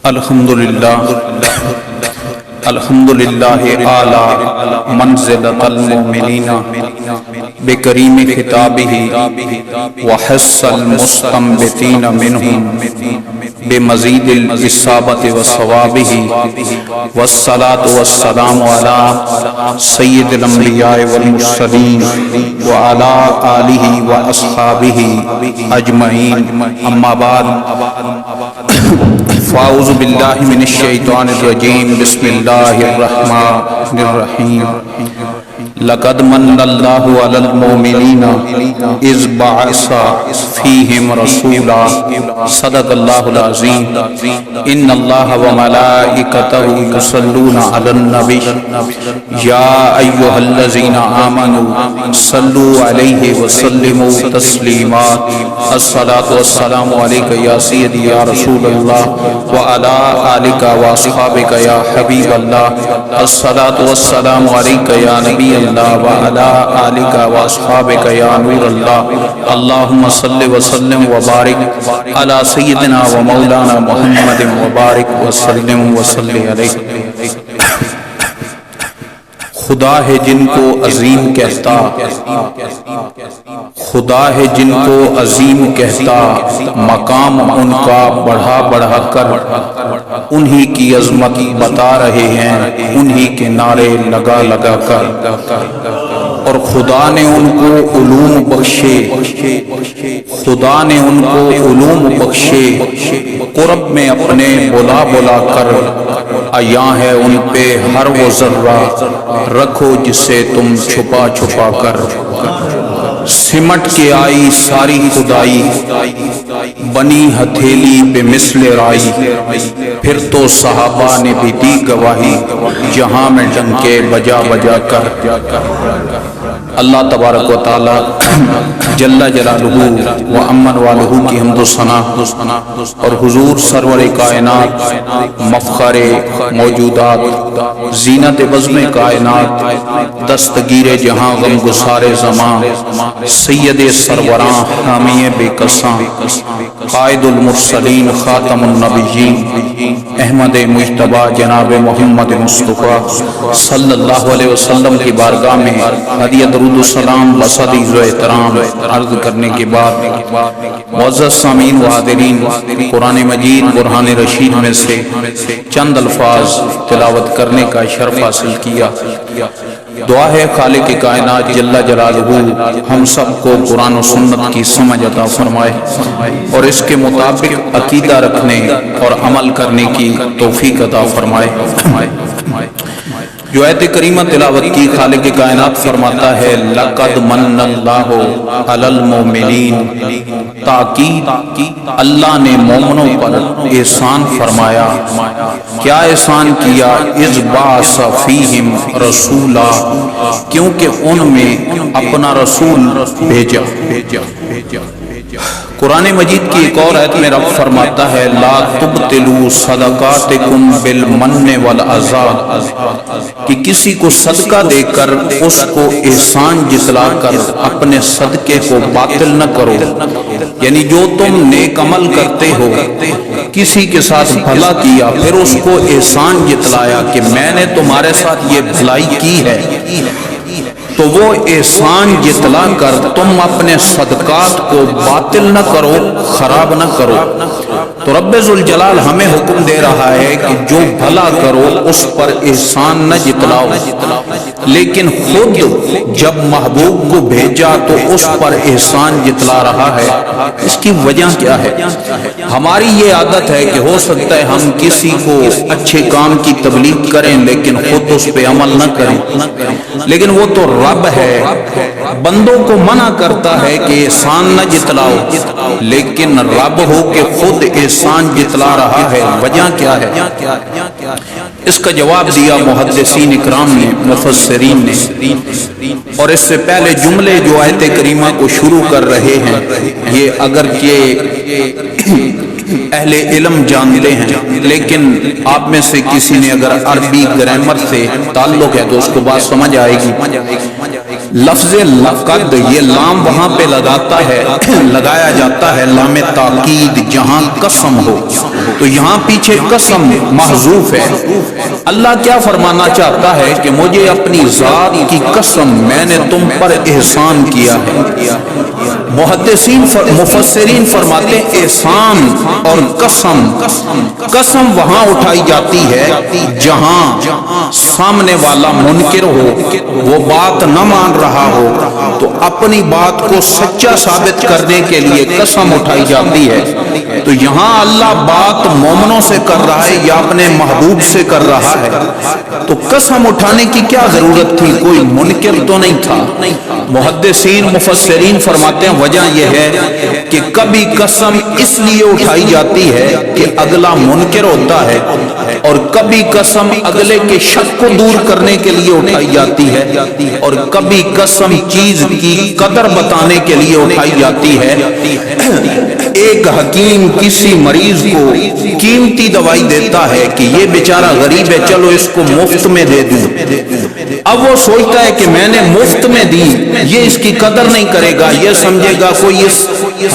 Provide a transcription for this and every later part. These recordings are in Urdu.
الحمدللہ اعلی منزلۃ المؤمنین بکریم خطابہ وحث المستنبطین منہم بمزید الاصابۃ وصوابہ والصلاۃ والسلام علی سید الانبیاء والمرسلین وعلی آلہ واصحابہ اجمعین، اما بعد فاعوذ باللہ من الشیطان الرجیم، بسم اللہ الرحمن الرحیم۔ لقد من اللہ علی المؤمنین اذ بعث فیہم رسولا، صدق اللہ العظیم۔ ان اللہ وملائکتہ یصلون علی النبی یا ایھا الذین آمنوا صلوا علیہ وسلموا تسلیما۔ الصلاۃ والسلام علیک یا سیدی یا رسول اللہ وعلی آلک واصحابک یا حبیب اللہ۔ الصلاۃ والسلام علیک یا نبی اللہ وعلی آلک واصحابک یا نور اللہ۔ اللہم صل وسلم وبارک علی سیدنا و مولانا محمد وبارک وسلم وصلی علیہ۔ خدا ہے جن کو عظیم کہتا، خدا ہے جن کو عظیم کہتا، مقام ان کا بڑھا بڑھا کر انہی کی عظمت بتا رہے ہیں، انہی کے نعرے لگا لگا کر۔ اور خدا نے ان کو علوم بخشے، خدا نے ان کو علوم بخشے، قرب میں اپنے بلا بلا کر عیاں ہے ان پہ ہر وہ ذرہ، رکھو جسے تم چھپا چھپا کر۔ سمٹ کے آئی ساری خدائی، بنی ہتھیلی پہ مثل رائی، پھر تو صحابہ نے بھی دی گواہی، جہاں میں ڈنکے بجا بجا کر۔ اللہ تبارک و تعالی جل جلالہ و امن والہ کی حمد و ثنا، اور حضور سرور کائنات، مفخر موجودات، زینت بزم کائنات، دستگیر جہاں غم گسار زمان، سید سروراں حامی بے کساں، قائد المرسلین خاتم النبیین، احمد مجتبیٰ جناب محمد مصطفیٰ صلی اللہ علیہ وسلم کی بارگاہ میں ہدیہ درود السلام بصدیق و احترام عرض کرنے کے بعد، معزز سامعین و حاضرین، قرآن مجید برہان رشید میں سے چند الفاظ تلاوت کرنے کا شرف حاصل کیا۔ دعا ہے خالق کائنات جل جلالہ ہم سب کو قرآن و سنت کی سمجھ عطا فرمائے، اور اس کے مطابق عقیدہ رکھنے اور عمل کرنے کی توفیق عطا فرمائے۔ جو آیت کریمہ تلاوت کی، خالق کائنات فرماتا ہے لقد من اللہ علی المؤمنین، تاکید اللہ نے مومنوں پر احسان فرمایا۔ کیا احسان کیا؟ اذ بعث فیہم رسولا، کیونکہ ان میں اپنا رسول بھیجا۔ قرآن مجید کی ایک اور آیت میں رب فرماتا ہے لا تبطلوا صدقاتکم بالمن والاذی، کہ کسی کو صدقہ دے کر اس کو احسان جتلا کر اپنے صدقے کو باطل نہ کرو۔ یعنی جو تم نیک عمل کرتے ہو، کسی کے ساتھ بھلا کیا، پھر اس کو احسان جتلایا کہ میں نے تمہارے ساتھ یہ بھلائی کی ہے، تو وہ احسان جتلا کر تم اپنے صدقات کو باطل نہ کرو، خراب نہ کرو۔ تو رب ذوالجلال ہمیں حکم دے رہا ہے کہ جو بھلا کرو اس پر احسان نہ جتلاؤ، لیکن خود جب محبوب کو بھیجا تو اس پر احسان جتلا رہا ہے۔ اس کی وجہ کیا ہے؟ ہماری یہ عادت ہے کہ ہو سکتا ہے ہم کسی کو اچھے کام کی تبلیغ کریں لیکن خود اس پہ عمل نہ کریں، لیکن وہ تو رب ہے، بندوں کو منع کرتا ہے کہ احسان نہ جتلاؤ، لیکن رب ہو کہ خود احسان جتلا رہا ہے۔ وجہ کیا ہے؟ اس کا جواب دیا محدثین اکرام نے، مفسرین نے، اور اس سے پہلے جملے جو آیت کریمہ کو شروع کر رہے ہیں یہ اگرچہ اہل علم جانتے ہیں، لیکن آپ میں سے کسی نے اگر عربی گرامر سے تعلق ہے تو اس کو بات سمجھ آئے گی۔ لفظ لقد، یہ لام وہاں پہ لگایا جاتا ہے لام تاکید، جہاں قسم ہو، تو یہاں پیچھے قسم محذوف ہے۔ اللہ کیا فرمانا چاہتا ہے کہ مجھے اپنی ذات کی قسم میں نے تم پر احسان کیا ہے۔ محدثین مفسرین فرماتے ہیں احسان اور قسم وہاں اٹھائی جاتی ہے جہاں سامنے والا منکر ہو، وہ بات نہ مان رہا ہو تو اپنی بات کو سچا ثابت کرنے کے لیے قسم اٹھائی جاتی ہے۔ تو یہاں اللہ بات مومنوں سے کر رہا ہے یا اپنے محبوب سے کر رہا ہے، تو قسم اٹھانے کی کیا ضرورت تھی؟ کوئی منکر تو نہیں تھا۔ محدثین مفسرین فرماتے ہیں وجہ یہ ہے کہ کبھی قسم اس لیے اٹھائی جاتی ہے کہ اگلا منکر ہوتا ہے، اور کبھی قسم اگلے کے شک کو دور کرنے کے لیے اٹھائی جاتی ہے، اور کبھی قسم چیز کی قدر بتانے کے لیے اٹھائی جاتی ہے۔ ایک حکیم کسی مریض کو قیمتی دوائی دیتا ہے کہ یہ بیچارہ غریب ہے، چلو اس کو مفت میں دے دوں۔ اب وہ سوچتا ہے کہ میں نے مفت میں دی، یہ اس کی قدر نہیں کرے گا، یہ سمجھے گا کوئی اس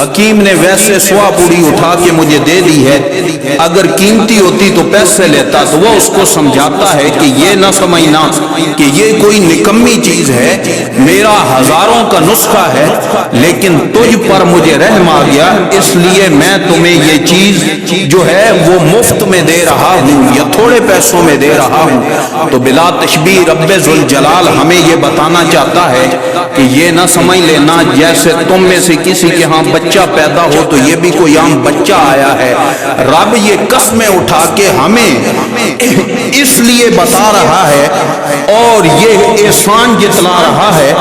حکیم نے ویسے سوا پوری اٹھا کے مجھے دے دی ہے، اگر قیمتی ہوتی تو پیسے لیتا۔ تو وہ اس کو سمجھاتا ہے کہ یہ نہ سمجھنا کہ یہ کوئی نکمی چیز ہے، میرا ہزاروں کا نسخہ ہے لیکن تجھ پر مجھے رحم آ گیا، اس لیے میں تمہیں یہ چیز جو ہے وہ مفت میں دے رہا ہوں یا تھوڑے پیسوں میں دے رہا ہوں۔ تو بلا تشبیہ رب ذوالجلال ہمیں یہ بتانا چاہتا ہے کہ یہ نہ سمجھ لینا جیسے تم میں سے کسی کے ہاں بچہ پیدا ہو تو یہ بھی کوئی عام بچہ آیا ہے۔ رب یہ قسمیں اٹھا کے ہمیں اس لیے بتا رہا ہے اور یہ احسان جتلا رہا ہے،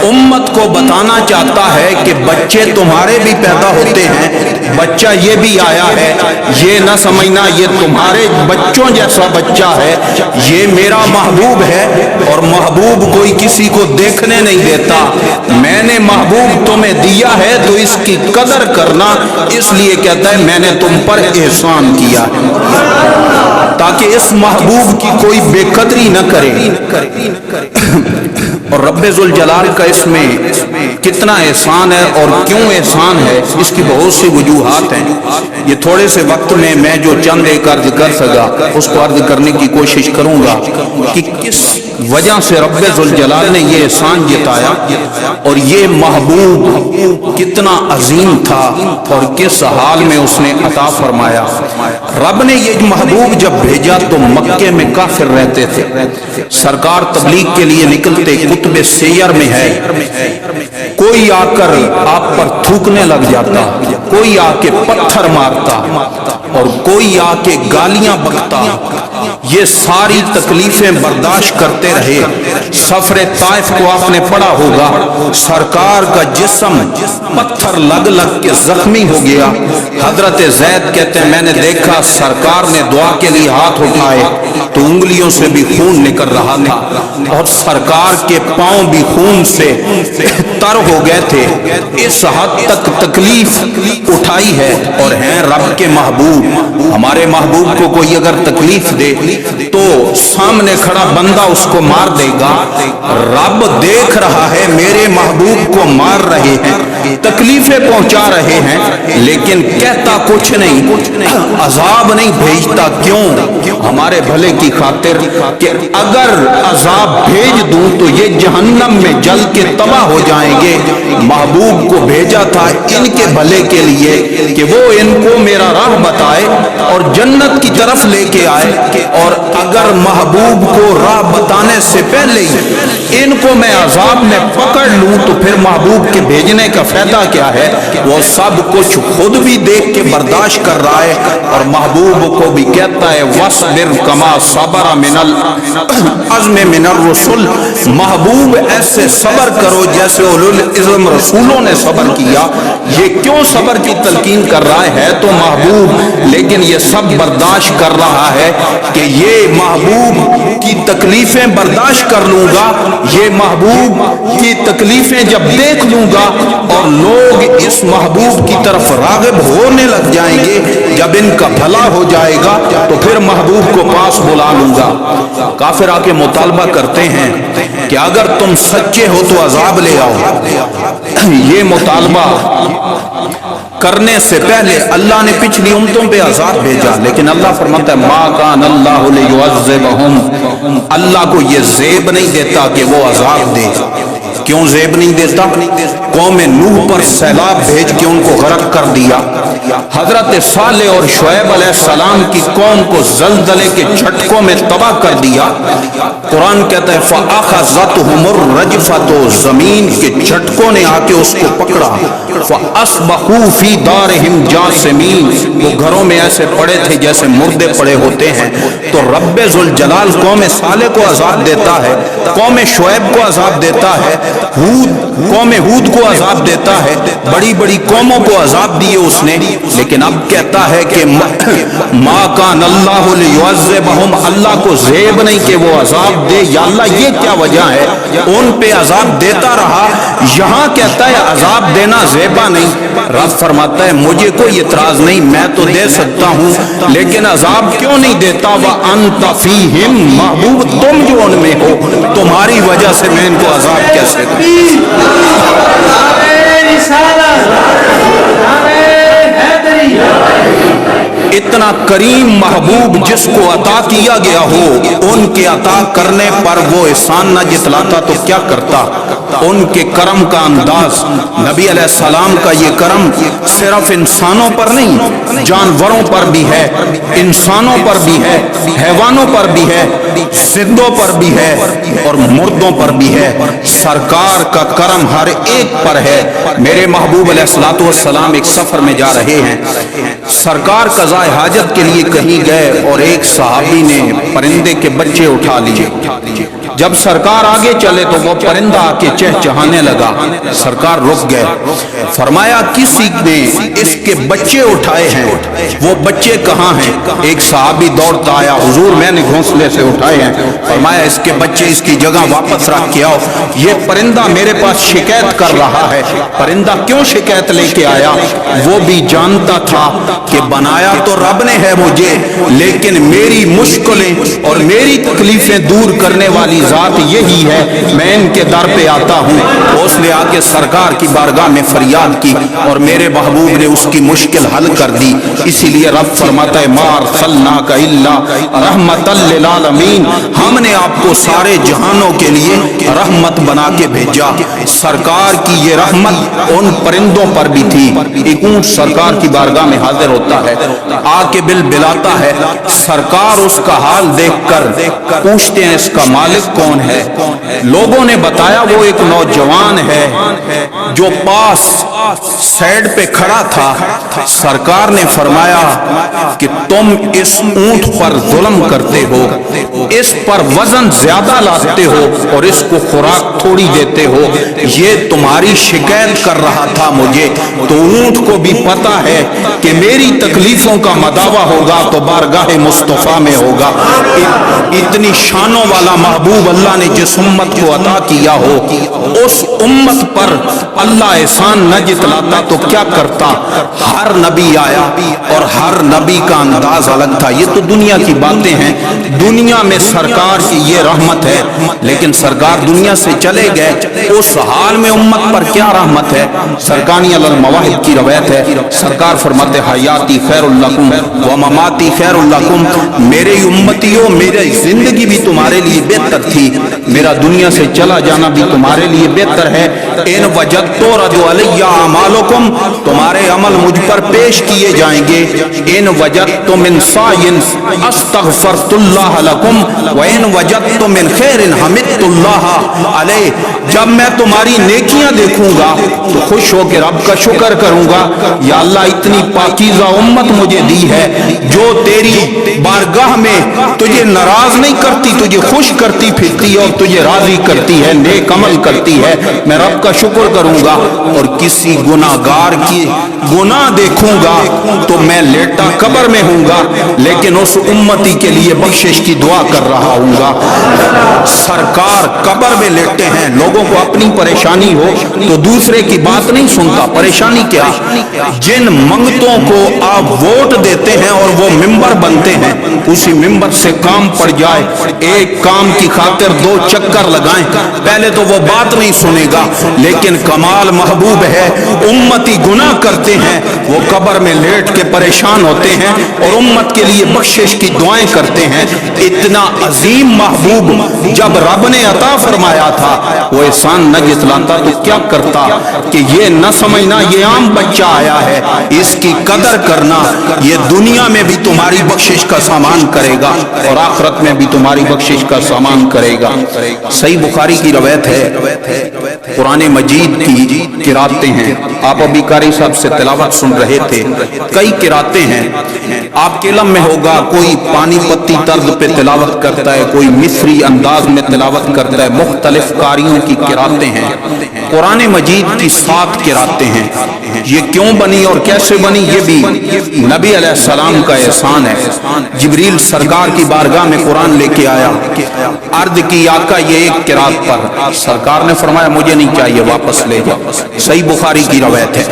امت کو بتانا چاہتا ہے کہ بچے تمہارے بھی پیدا ہوتے ہیں، بچہ یہ بھی آیا ہے، یہ نہ سمجھنا یہ تمہارے بچوں جیسا بچہ ہے، یہ میرا محبوب ہے اور محبوب کوئی کسی کو دیکھنے نہیں دیتا، میں نے محبوب تمہیں دیا ہے تو اس کی قدر کرنا، اس لیے کہتا ہے میں نے تم پر احسان کیا ہے تاکہ اس محبوب کی کوئی بے قدری نہ کرے۔ اور رب ذوالجلال کا اس میں کتنا احسان ہے اور کیوں احسان ہے، اس کی بہت سی وجوہات ہیں۔ یہ تھوڑے سے وقت میں جو چند ایک عرض کر سکا اس کو عرض کرنے کی کوشش کروں گا کہ کس وجہ سے رب ذوالجلال نے یہ احسان جتایا اور یہ محبوب کتنا عظیم تھا اور کس حال میں اس نے عطا فرمایا۔ رب نے یہ محبوب جب بھیجا تو مکے میں کافر رہتے تھے، سرکار تبلیغ کے لیے نکلتے، کتب سیر میں ہے کوئی آ کر آپ پر تھوکنے لگ جاتا، کوئی آ کے پتھر مارتا اور کوئی آ کے گالیاں بکتا، یہ ساری تکلیفیں برداشت کرتے رہے۔ سفر طائف کو آپ نے پڑھا ہوگا، سرکار کا جسم پتھر لگ لگ کے زخمی ہو گیا۔ حضرت زید کہتے ہیں میں نے دیکھا سرکار نے دعا کے لیے ہاتھ اٹھائے تو انگلیوں سے بھی خون نکل رہا تھا اور سرکار کے پاؤں بھی خون سے تر ہو گئے تھے۔ اس حد تک تکلیف اٹھائی ہے اور ہیں رب کے محبوب۔ ہمارے محبوب کو کوئی اگر تکلیف دے تو سامنے کھڑا بندہ اس کو مار دے گا، رب دیکھ رہا ہے میرے محبوب کو مار رہے ہیں، تکلیفیں پہنچا رہے ہیں، لیکن کہتا کچھ نہیں، عذاب نہیں بھیجتا۔ کیوں؟ ہمارے بھلے کی خاطر کہ اگر عذاب بھیج دوں تو یہ جہنم میں جل کے تباہ ہو جائیں گے۔ محبوب کو بھیجا تھا ان کے بھلے کے لیے کہ وہ ان کو میرا راہ بتائے اور جنت کی طرف لے کے آئے، اور اگر محبوب کو راہ بتانے سے پہلے ہی ان کو میں عذاب میں پکڑ لوں تو پھر محبوب کے بھیجنے کا فائدہ کیا ہے؟ وہ سب کچھ خود بھی دیکھ کے برداشت کر رہا ہے اور محبوب کو بھی کہتا ہے وَاصْبِرْ كَمَا صَبَرَ مِنَ الْعَزْمِ مِنَ الرُّسُلِ، محبوب ایسے صبر کرو جیسے اولو العزم رسولوں نے صبر کیا۔ یہ کیوں صبر کی تلقین کر رہا ہے تو محبوب، لیکن یہ سب برداشت کر رہا ہے کہ یہ محبوب کی تکلیفیں برداشت کر لوں گا، یہ محبوب کی تکلیفیں جب دیکھ لوں گا اور لوگ اس محبوب کی طرف راغب ہونے لگ جائیں گے، جب ان کا بھلا ہو جائے گا تو پھر محبوب کو پاس بلا لوں گا۔ کافر آ کے مطالبہ کرتے ہیں کہ اگر تم سچے ہو تو عذاب لے آؤ۔ یہ مطالبہ کرنے سے پہلے اللہ نے پچھلی امتوں پہ عذاب بھیجا، لیکن اللہ فرماتا ہے ما کان اللہ لیعذبہم، اللہ کو یہ زیب نہیں دیتا کہ وہ عذاب دے۔ کیوں زیب نہیں دیتا؟ قوم نوح پر سیلاب بھیج کے ان کو غرق کر دیا، حضرت صالح اور شعیب علیہ السلام کی قوم کو زلزلے کے جھٹکوں میں تباہ کر دیا۔ قرآن کہتا ہے فَأَخَذَتْهُمُ الرَّجْفَةُ، زمین کے جھٹکوں نے آ کے اس کو پکڑا، فَأَصْبَحُوا فِي دَارِهِمْ جَاثِمِينَ، وہ گھروں میں ایسے پڑے تھے جیسے مردے پڑے ہوتے ہیں۔ تو رب ذوالجلال قوم صالح کو عذاب دیتا ہے، قوم شعیب کو عذاب دیتا ہے، قوم ہود کو عذاب دیتا ہے، بڑی بڑی قوموں کو عذاب دیے اس نے، لیکن اب کہتا ہے کہ ما کان اللہ لیعذبہم، اللہ کو زیب نہیں کہ وہ عذاب دے۔ یا اللہ یہ کیا وجہ ہے؟ ان پہ عذاب دیتا رہا، یہاں کہتا ہے عذاب دینا زیبا نہیں۔ رب فرماتا ہے مجھے کوئی اعتراض نہیں، میں تو دے سکتا ہوں، لیکن عذاب کیوں نہیں دیتا؟ وَأَنْتَ فِيهِمْ، محبوب تم جو ان میں ہو، تمہاری وجہ سے میں ان کو عذاب کیسے دوں؟ اتنا کریم محبوب جس کو عطا کیا گیا ہو، ان کے عطا کرنے پر وہ احسان نہ جتلاتا تو کیا کرتا؟ ان کے کرم کا انداز، نبی علیہ السلام کا یہ کرم صرف انسانوں پر نہیں، جانوروں پر بھی ہے، انسانوں پر بھی ہے، حیوانوں پر بھی ہے، زندوں پر بھی ہے اور مردوں پر بھی ہے۔ سرکار کا کرم ہر ایک پر ہے۔ میرے محبوب علیہ الصلوۃ والسلام ایک سفر میں جا رہے ہیں، سرکار قضاء حاجت کے لیے کہیں گئے اور ایک صحابی نے پرندے کے بچے اٹھا لیے۔ جب سرکار آگے چلے تو وہ پرندہ آ کے چہچہانے لگا، سرکار رک گئے، فرمایا کسی نے اس کے بچے اٹھائے ہیں، وہ بچے کہاں ہیں؟ ایک صحابی دوڑتا آیا، حضور میں نے گھونسلے سے اٹھائے ہیں۔ فرمایا اس کے بچے اس کی جگہ واپس رکھ کے آؤ، یہ پرندہ میرے پاس شکایت کر رہا ہے۔ پرندہ کیوں شکایت لے کے آیا؟ وہ بھی جانتا تھا کہ بنایا تو رب نے ہے مجھے، لیکن میری مشکلیں اور میری تکلیفیں دور کرنے والی ذات یہی ہے، میں ان کے در پہ آتا ہوں۔ اس نے آ کے سرکار کی بارگاہ میں فریاد کی اور میرے محبوب نے اس کی مشکل حل کر دی۔ اسی لیے رب فرماتا ہے ما ارسلناک الا رحمۃ للعالمین، ہم نے آپ کو سارے جہانوں کے لیے رحمت بنا کے بھیجا۔ سرکار کی یہ رحمت ان پرندوں پر بھی تھی۔ ایک اونٹ سرکار کی بارگاہ میں حاضر ہوتا ہے، آ کے بل بلاتا ہے، سرکار اس کا حال دیکھ کر پوچھتے ہیں اس کا مالک کون ہے؟ لوگوں نے بتایا وہ ایک نوجوان ہے جو پاس سائیڈ پہ کھڑا تھا۔ سرکار نے فرمایا کہ تم اس اونٹ پر ظلم کرتے ہو، اس پر وزن زیادہ لاتے ہو اور اس کو خوراک تھوڑی دیتے ہو، یہ تمہاری شکایت کر رہا تھا مجھے۔ تو اونٹ کو بھی پتا ہے کہ میری تکلیفوں کا مداوع ہوگا تو بارگاہ مصطفیٰ میں ہوگا۔ اتنی شانوں والا محبوب اللہ نے جس امت کو عطا کیا ہو، اس امت پر اللہ احسان نہ جتلاتا تو کیا کرتا؟ ہر نبی آیا اور ہر نبی کا انداز الگ تھا۔ یہ تو دنیا کی باتیں ہیں، دنیا میں سرکار کی یہ رحمت ہے، لیکن سرکار دنیا سے چلے گئے، اس حال میں امت پر کیا رحمت ہے؟ سرکانی علی المواہب کی روایت ہے، سرکار فرماتے حیاتی خیر لکم و مماتی خیر لکم، میرے امتیوں میری زندگی بھی تمہارے لیے بہتر تھی، میرا دنیا سے چلا جانا بھی تمہارے لیے بہتر ہے۔ ان وجدت رد علی اعمالکم، تمہارے عمل مجھ پر پیش کیے جائیں گے۔ ان وجدت من سعی استغفرت اللہ لکم وان وجدت من خیر حمدت اللہ علیہ، جب میں تمہاری نیکیاں دیکھوں گا تو خوش ہو کے رب کا شکر کروں گا، یا اللہ اتنی پاکیزہ امت مجھے دی ہے جو تیری بارگاہ میں تجھے ناراض نہیں کرتی، تجھے خوش کرتی پھرتی اور تجھے راضی کرتی ہے، نیک عمل کرتی ہے، میں رب کا شکر کروں گا۔ اور کسی گناہگار کی گناہ دیکھوں گا تو میں لیٹا قبر میں ہوں گا، لیکن اس امتی کے لیے بخشش کی دعا کر رہا ہوں گا۔ سرکار قبر میں لیٹے ہیں، لوگوں کو اپنی پریشانی ہو تو دوسرے کی بات نہیں سنتا، پریشانی کیا؟ جن منگتوں کو آپ ووٹ دیتے ہیں اور وہ ممبر بنتے ہیں، اسی ممبر سے کام پڑ جائے، ایک کام کی خاطر 2 چکر لگائیں، پہلے تو وہ بات نہیں سنے گا، لیکن کمال محبوب ہے امتی گناہ کرتے کرتے ہیں وہ قبر میں لیٹ کے پریشان ہوتے ہیں اور امت کے لیے بخشش کی دعائیں کرتے ہیں۔ اتنا عظیم محبوب جب رب نے عطا فرمایا تھا وہ احسان نہ جتلاتا تو کیا کرتا کہ یہ نہ سمجھنا یہ عام بچہ آیا ہے، اس کی قدر کرنا، یہ دنیا میں بھی تمہاری بخشش کا سامان کرے گا اور آخرت میں بھی تمہاری بخشش کا سامان کرے گا۔ صحیح بخاری کی روایت ہے، قرآن مجید کی قراتیں ہیں، آپ ابھی قاری صاحب سے تلاوت سن رہے تھے، کئی قراتیں ہیں، آپ کے علم میں ہوگا کوئی پانی پتی طرز پہ تلاوت کرتا ہے، کوئی مصری انداز میں تلاوت کرتا ہے، مختلف قاریوں کی قراتیں ہیں۔ قرآن مجید کی 7 قراتیں ہیں۔ یہ کیوں بنی اور کیسے بنی یہ بھی نبی علیہ السلام کا احسان ہے۔ جبریل سرکار کی بارگاہ میں قرآن لے کے آیا، عرض کی آقا یہ ایک قرات پر، سرکار نے فرمایا مجھے نہیں چاہیے، واپس لے جاؤ۔ صحیح بخاری کی روایت ہے،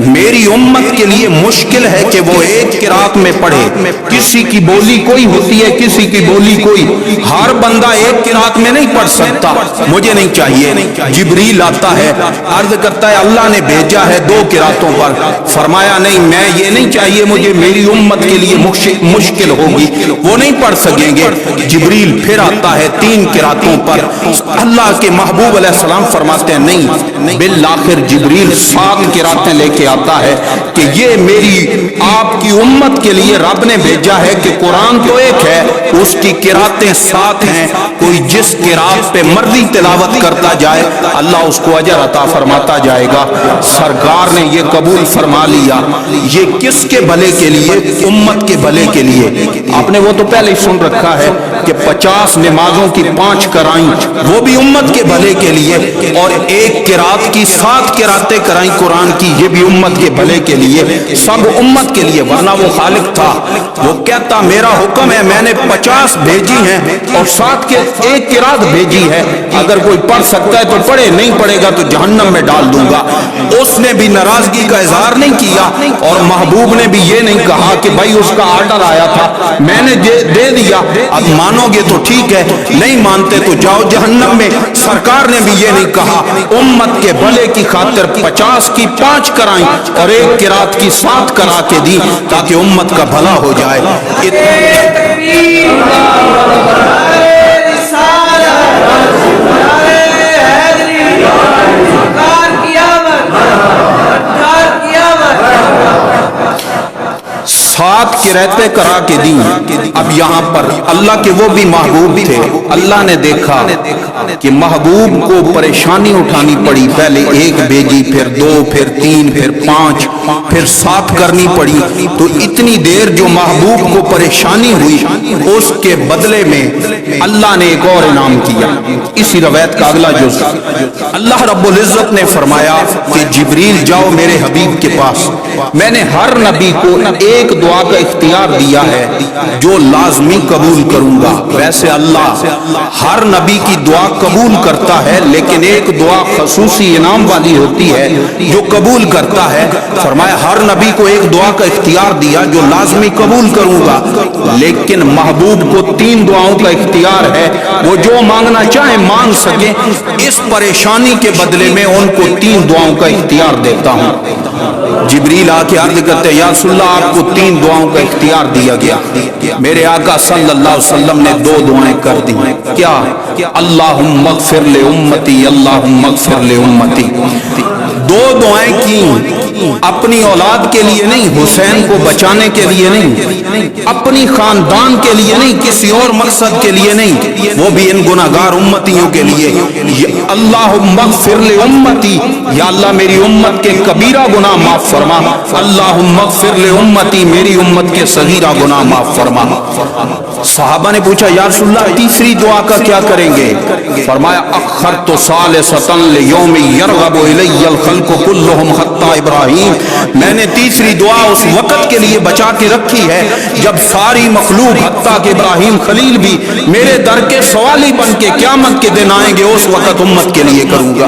میری امت کے لیے مشکل ہے کہ وہ ایک قرات میں پڑھے، کسی کی بولی کوئی ہوتی ہے، کسی کی بولی کوئی، ہر بندہ ایک قرات میں نہیں پڑھ سکتا، مجھے نہیں چاہیے۔ جبریل آتا ہے، عرض کرتا ہے اللہ نے بھیجا ہے 2 قراتوں پر، فرمایا نہیں میں یہ نہیں چاہیے، مجھے میری امت کے لیے مشکل ہوگی، وہ نہیں پڑھ سکیں گے۔ جبریل پھر آتا ہے 3 قراتوں پر، اللہ کے محبوب علیہ السلام فرماتے ہیں نہیں، بالآخر جبریل 7 قراتیں لے کے آتا ہے کہ یہ میری آپ کی امت کے لیے رب نے بھیجا ہے کہ قرآن تو ایک ہے، اس کی قراتیں 7 ہیں، کوئی جس قرات پہ مرضی تلاوت کرتا جائے اللہ اس کو اجر عطا فرماتا جائے گا۔ سرکار نے یہ قبول فرما لیا، یہ کس کے بھلے کے لیے؟ امت کے بھلے کے لیے۔ آپ نے وہ تو پہلے ہی سن رکھا ہے کہ 50 نمازوں کی 5 کرائیں، وہ بھی امت کے بھلے کے لیے، اور ایک قرات کی 7 قراتیں کرائیں قرآن کی، یہ بھی امت کے بھلے کے لیے، سب امت کے لیے، ورنہ وہ خالق تھا، وہ کہتا میرا حکم ہے میں نے 50 بھیجی ہیں اور 7 کے ایک قرات بھیجی ہے، اگر کوئی پڑھ سکتا ہے تو پڑھے، نہیں پڑھے گا تو جہنم میں ڈال دوں گا۔ اس نے بھی ناراضگی کا اظہار نہیں کیا اور محبوب نے بھی یہ نہیں کہا کہ بھائی اس کا آرڈر آیا تھا میں نے دے دیا، اب مانو گے تو ٹھیک ہے، نہیں مانتے تو جاؤ جہنم میں۔ سرکار نے بھی یہ نہیں کہا، امت کے بھلے کی خاطر 50 کی 5 کرائیں اور ایک قرات کی 7 کرا کے دی تاکہ امت کا بھلا ہو جائے۔ سات قراتیں کرا کے دی۔ اب یہاں پر اللہ کے وہ بھی محبوب تھے، اللہ نے دیکھا کہ محبوب کو پریشانی اٹھانی پڑی، پہلے 1 بھیجی، پھر 2، پھر 3، پھر 5، پھر 7 کرنی پڑی، تو اتنی دیر جو محبوب کو پریشانی ہوئی اس کے بدلے میں اللہ نے ایک اور انعام کیا۔ اسی روایت کا اگلا جز، اللہ رب العزت نے فرمایا کہ جبریل جاؤ میرے حبیب کے پاس، میں نے ہر نبی کو ایک دعا کا اختیار دیا ہے جو لازمی قبول کروں گا۔ ویسے اللہ ہر نبی کی دعا قبول کرتا ہے، لیکن ایک دعا خصوصی انعام والی ہوتی ہے جو قبول کرتا ہے۔ فرمایا ہر نبی کو ایک دعا کا اختیار دیا جو لازمی قبول کروں گا، لیکن محبوب کو 3 دعاؤں کا اختیار ہے، وہ جو مانگنا چاہے مانگ سکیں، اس پریشانی کے بدلے میں ان کو 3 دعاؤں کا اختیار دیتا ہوں۔ جبریل آ کے عرض کرتے ہیں یا رسول اللہ آپ کو 3 دعاؤں کا اختیار دیا گیا، میرے آقا صلی اللہ علیہ وسلم نے 2 دعائیں کر دی، کیا؟ اللہم اغفر لامتی، اللہم اغفر لامتی۔ 2 دعائیں کی، اپنی اولاد کے لیے نہیں، حسین کو بچانے کے لیے نہیں، اپنی خاندان کے لیے نہیں، کسی اور مقصد کے لیے نہیں، وہ بھی ان گناہگار امتیوں کے لیے۔ اللہم اغفر لامتی، یا اللہ میری امت کے کبیرہ گناہ معاف فرما، اللہم اغفر لامتی، میری امت کے صغیرہ گناہ معاف فرما۔ صحابہ نے پوچھا یا رسول اللہ تیسری دعا کا کیا کریں گے؟ فرمایا اخرت ثالثۃ لیوم یرغب الی الخلق کلہم حتی ابراہیم، میں نے تیسری دعا اس وقت کے لیے بچا کے رکھی ہے جب ساری مخلوق حتیٰ کہ ابراہیم خلیل بھی میرے در کے سوالی بن کے قیامت کے دن آئیں گے، اس وقت امت کے لیے کروں گا۔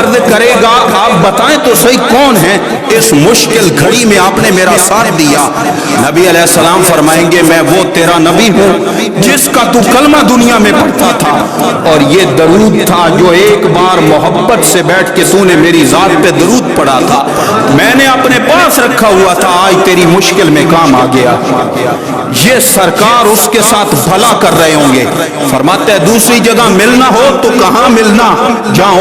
عرض کرے گا آپ بتائیں تو صحیح کون ہے اس مشکل گھڑی میں آپ نے میرا ساتھ دیا؟ نبی علیہ السلام فرمائیں گے میں وہ تیرا نبی ہوں جس کا تو کلمہ دنیا میں پڑھتا تھا، اور یہ درود تھا جو ایک بار محبت سے بیٹھ کے تو نے میری ذات پہ درود پڑھا تھا، میں نے اپنے پاس رکھا ہوا تھا، آج تیری مشکل میں کام آ گیا۔ یہ سرکار اس کے ساتھ بھلا کر رہے ہوں گے۔ فرماتے ہیں دوسری جگہ ملنا ہو تو کہاں ملنا؟ جہاں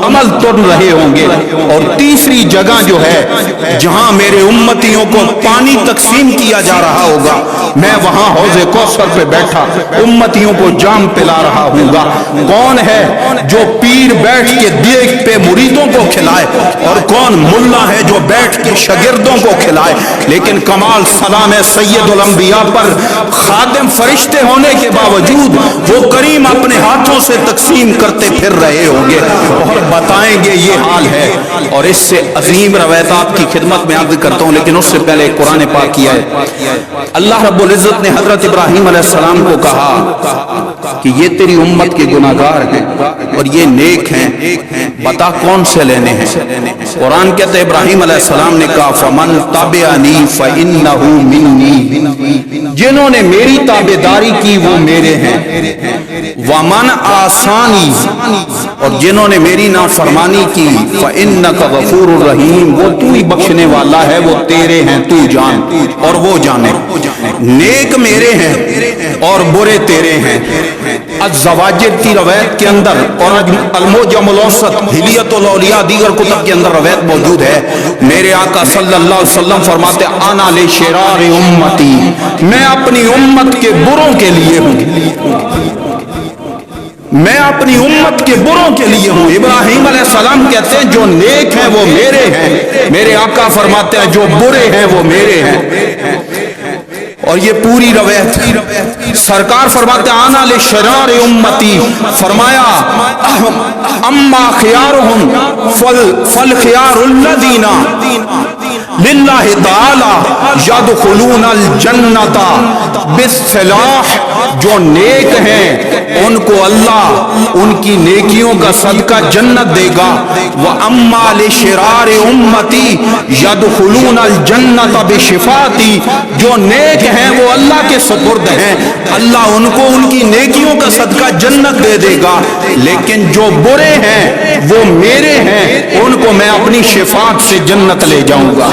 عمل تر رہے ہوں گے، اور تیسری جگہ جو ہے جہاں میرے امتیوں کو پانی تقسیم کیا جا رہا ہوگا، میں وہاں حوض کوثر پہ بیٹھا امتیوں کو جام پلا رہا ہوں گا۔ کون ہے جو پیر بیٹھ کے دیگ پہ مریدوں کو کھلائے، اور کون ملا ہے جو بیٹھ کے شاگردوں کو کھلائے؟ لیکن کمال سلام ہے سید الانبیاء پر، خادم فرشتے ہونے کے باوجود وہ کریم اپنے ہاتھوں سے تقسیم کرتے پھر رہے ہوں گے اور بتائیں گے یہ حال ہے۔ اور اس سے عظیم روایت آپ کی خدمت میں عرض کرتا ہوں، لیکن اس سے پہلے قرآن پاک کیا ہے۔ اللہ رب العزت نے حضرت ابراہیم علیہ السلام کو کہا کہ یہ تیری امت کے گناہگار ہیں اور یہ نیک ہیں، بتا کون سے لینے ہیں؟ قرآن کہتے ابراہیم علیہ السلام نے کہا فمن تبعنی فإنہ منی، جنہوں نے میری تابعداری کی وہ میرے ہیں، ومن عصانی، اور جنہوں نے میری نافرمانی کی فإنک غفور الرحیم، وہ تو ہی بخشنے والا ہے، وہ تیرے ہیں تو جان اور وہ جانے۔ نیک میرے ہیں اور برے تیرے ہیں۔ الزواجر کی روایت کے اندر اور المعجم الاوسط ہلیت الاولیاء دیگر کتب کے اندر روایت موجود ہے، میرے آقا صلی اللہ علیہ وسلم فرماتے انا لشرار امتی، میں اپنی امت کے بروں کے لیے ہوں، میں اپنی امت کے بروں کے لیے ہوں۔ ابراہیم علیہ السلام کہتے ہیں جو نیک ہیں وہ میرے ہیں، میرے آقا فرماتے ہیں جو برے ہیں وہ میرے ہیں۔ اور یہ پوری روایت سرکار فرماتے ہیں آنا لشرار امتی، فرمایا اما خیارہم فالخیار الذین للہ تعالی یدخلون الجنت بالصلاح، جو نیک ہیں ان کو اللہ ان کی نیکیوں کا صدقہ جنت دے گا۔ وَأَمَّا لِشِرَارِ أُمَّتِي يَدْخُلُونَ الْجَنَّةَ بِشِفَاعَتِي، جو نیک ہیں وہ اللہ کے سپرد ہیں، اللہ ان کو ان کی نیکیوں کا صدقہ جنت دے دے گا، لیکن جو برے ہیں وہ میرے ہیں، ان کو میں اپنی شفاعت سے جنت لے جاؤں گا۔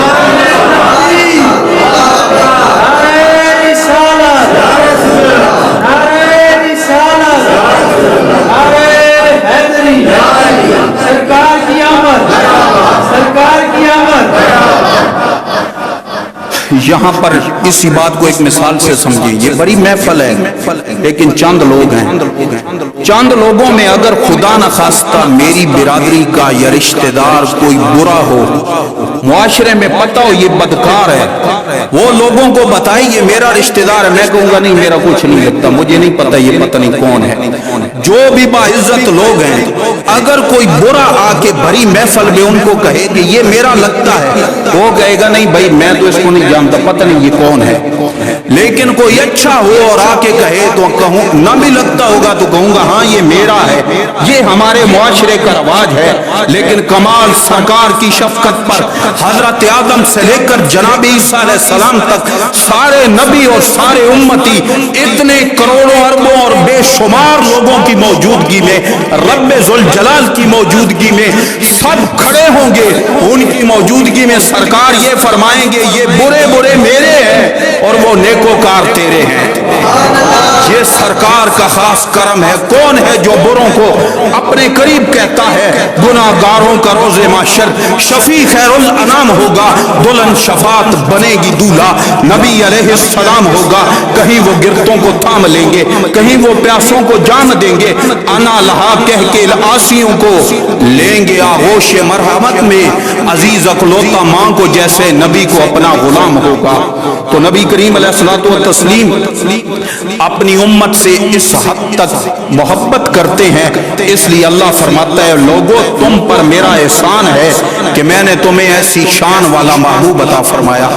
یہاں پر اسی بات کو ایک مثال سے سمجھیں، یہ بڑی محفل ہے لیکن چند لوگ ہیں، چند لوگوں میں اگر خدا نخواستہ میری برادری کا یا رشتہ دار کوئی برا ہو، معاشرے میں پتہ ہو یہ بدکار ہے، وہ لوگوں کو بتائیں یہ میرا رشتہ دار ہے، میں کہوں گا نہیں میرا کچھ نہیں لگتا، مجھے نہیں پتہ یہ پتہ نہیں کون ہے۔ جو بھی باعزت لوگ ہیں اگر کوئی برا آ کے بھری محفل میں ان کو کہے کہ یہ میرا لگتا ہے، وہ کہے گا نہیں بھائی میں تو اس کو نہیں جانتا، پتہ نہیں یہ کون ہے۔ لیکن کوئی اچھا ہو اور آ کے کہے تو کہوں نہ بھی لگتا ہوگا تو کہوں گا ہاں یہ میرا ہے۔ یہ ہمارے معاشرے کا رواج ہے، لیکن کمال سرکار کی شفقت پر حضرت آدم سے لے کر جناب عیسیٰ علیہ السلام تک سارے نبی اور سارے امتی اتنے کروڑوں اربوں اور بے شمار لوگوں کی موجودگی میں، رب ذوالجلال کی موجودگی میں سب کھڑے ہوں گے، ان کی موجودگی میں سرکار یہ فرمائیں گے یہ برے برے میرے ہیں اور وہ نیکوکار تیرے ہیں۔ یہ سرکار کا خاص کرم ہے۔ کون ہے جو بروں کو اپنے قریب کہتا ہے؟ گناہگاروں کا روز محشر شفیع خیر الانام ہوگا، دلہن شفاعت بنے گی دولہا نبی علیہ السلام ہوگا، کہیں وہ گرتوں کو تھام لیں گے، کہیں وہ پیاسوں کو جام دیں گے، انا لہا کہہ کے آسیوں کو لیں گے آغوش مرحمت میں، عزیز اکلوتا ماں کو جیسے نبی کو اپنا غلام ہوگا۔ تو نبی کریم علیہ الصلوۃ والتسلیم اپنی امت سے اس حد تک محبت کرتے ہیں، اس لیے اللہ فرماتا ہے لوگوں تم پر میرا احسان ہے کہ میں نے تمہیں ایسی شان والا محبوب عطا فرمایا۔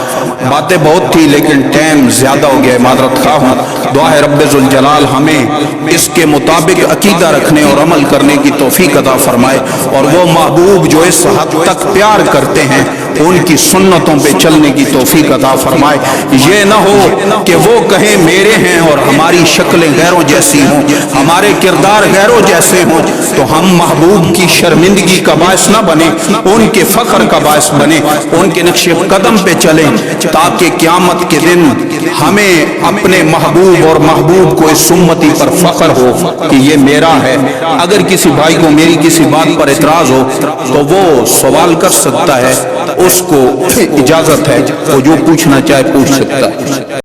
باتیں بہت تھی لیکن ٹائم زیادہ ہو گیا، معذرت خواہ ہوں۔ دعا ہے رب ذوالجلال ہمیں اس کے مطابق عقیدہ رکھنے اور عمل کرنے کی توفیق عطا فرمائے، اور وہ محبوب جو اس حد تک پیار کرتے ہیں ان کی سنتوں پہ چلنے کی توفیق عطا فرمائے۔ یہ نہ ہو کہ وہ کہیں میرے ہیں اور ہماری شکلیں غیروں جیسی ہوں، ہمارے کردار غیروں جیسے ہوں، تو ہم محبوب کی شرمندگی کا باعث نہ بنے، ان کے فخر کا باعث بنے، ان کے نقش قدم پہ چلیں، تاکہ قیامت کے دن ہمیں اپنے محبوب اور محبوب کو اس امتی پر فخر ہو کہ یہ میرا ہے۔ اگر کسی بھائی کو میری کسی بات پر اعتراض ہو تو وہ سوال کر سکتا ہے، اس کو اجازت ہے، وہ جو پوچھنا چاہے پوچھ سکتا ہے۔